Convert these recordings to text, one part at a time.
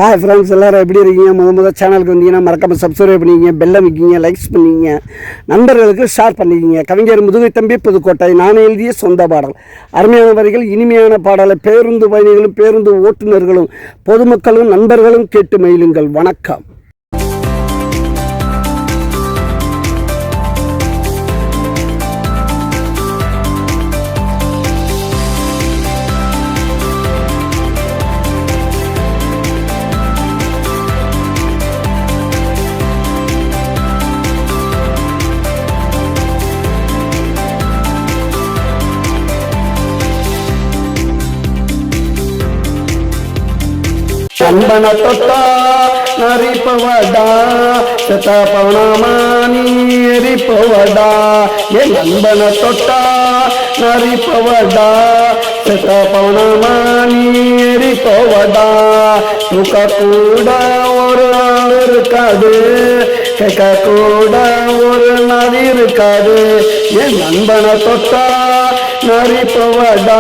Hi friends, எல்லோரும் எப்படி இருக்கீங்க? முதல் சேனலுக்கு வந்தீங்கன்னா மறக்காமல் சப்ஸ்கிரைப் பண்ணிக்கிங்க, பெல் அமைக்கிங்க, லைக்ஸ் பண்ணிக்கிங்க, நண்பர்களுக்கு ஷேர் பண்ணிக்கிங்க. கவிஞர் முதுகை தம்பி புதுக்கோட்டை. நான் எழுதிய சொந்த பாடல். அருமையான வரிகள், இனிமையான பாடலை பேருந்து பயணிகளும் பேருந்து ஓட்டுநர்களும் பொதுமக்களும் நண்பர்களும் கேட்டு மகிழுங்கள். வணக்கம். நண்பன தொட்டா நரிப்பவடா சத பவனமானி எரிப்பவடா. என் நண்பன தொட்டா நரிப்பவடா சத பவனமானி எரிப்பவடா. தூக்க கூட ஒரு ஆள் இருக்காது, கேட்க கூட ஒரு நதி இருக்காது. என் நண்பன தொட்டா நரிப்பவடா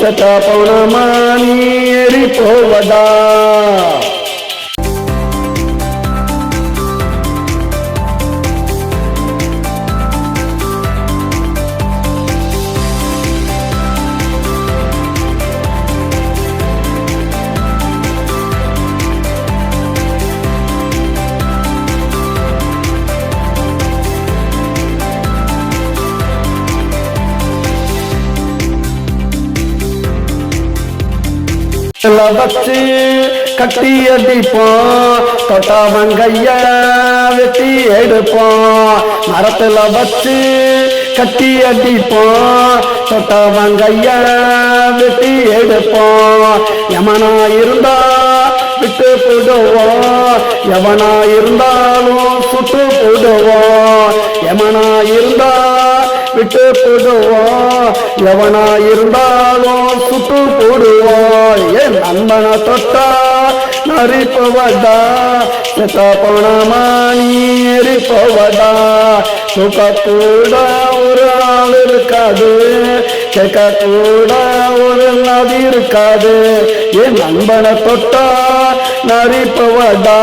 சத பவனமானி எரிப்பவடா. வச்சு கட்டி அடிப்போம், தொட்டாவங்கைய வெட்டி எடுப்போம். மரத்துல வச்சு கட்டி அடிப்போம், தொட்டாவங்கைய வெட்டி எடுப்போம். யமனா இருந்தா விட்டு போடுவோம், எவனா இருந்தாலும் சுட்டு போடுவோம். யமனா இருந்தா விட்டு போடுவோம், எவனா இருந்தாலும் சுட்டு போடுவோம். என் நண்பனை தொட்டா நரிப்பவடா சத பவனமானி எரிப்பவடா. தூக்க கூட ஒரு ஆள் இருக்காது, கேட்க கூட ஒரு நதி இருக்காது. என் நண்பனை தொட்டா நரிப்பவடா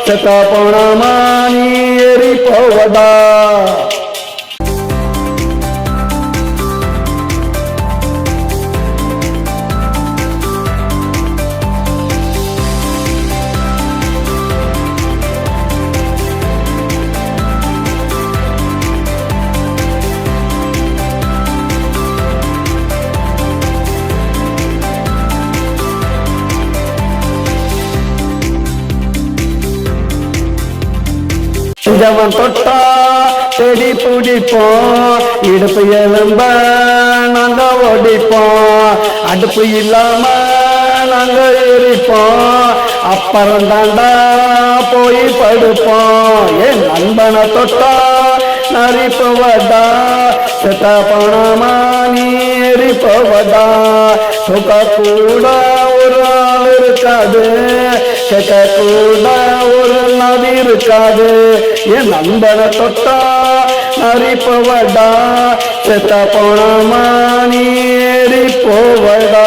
சத பவனமானி எரிப்பவடா. செஞ்சவன் தொட்டா செடி பிடிப்போம், இடுப்பு எலும்ப நாங்க ஓடிப்போம். அடுப்பு இல்லாம நாங்க எரிப்போம், அப்புறம் தாண்டா போய் படுப்போம். என் நண்பனை தொட்டா நரிப்பவடா சத பவனமானி எரிப்பவடா. தூக்க கூட ஒரு ஆள் இருக்காது, கேட்க கூட ஒரு நதி இருக்காது. என் நண்பனை தொட்டா நரிப்பவடா சத பவனமானி எரிப்பவடா.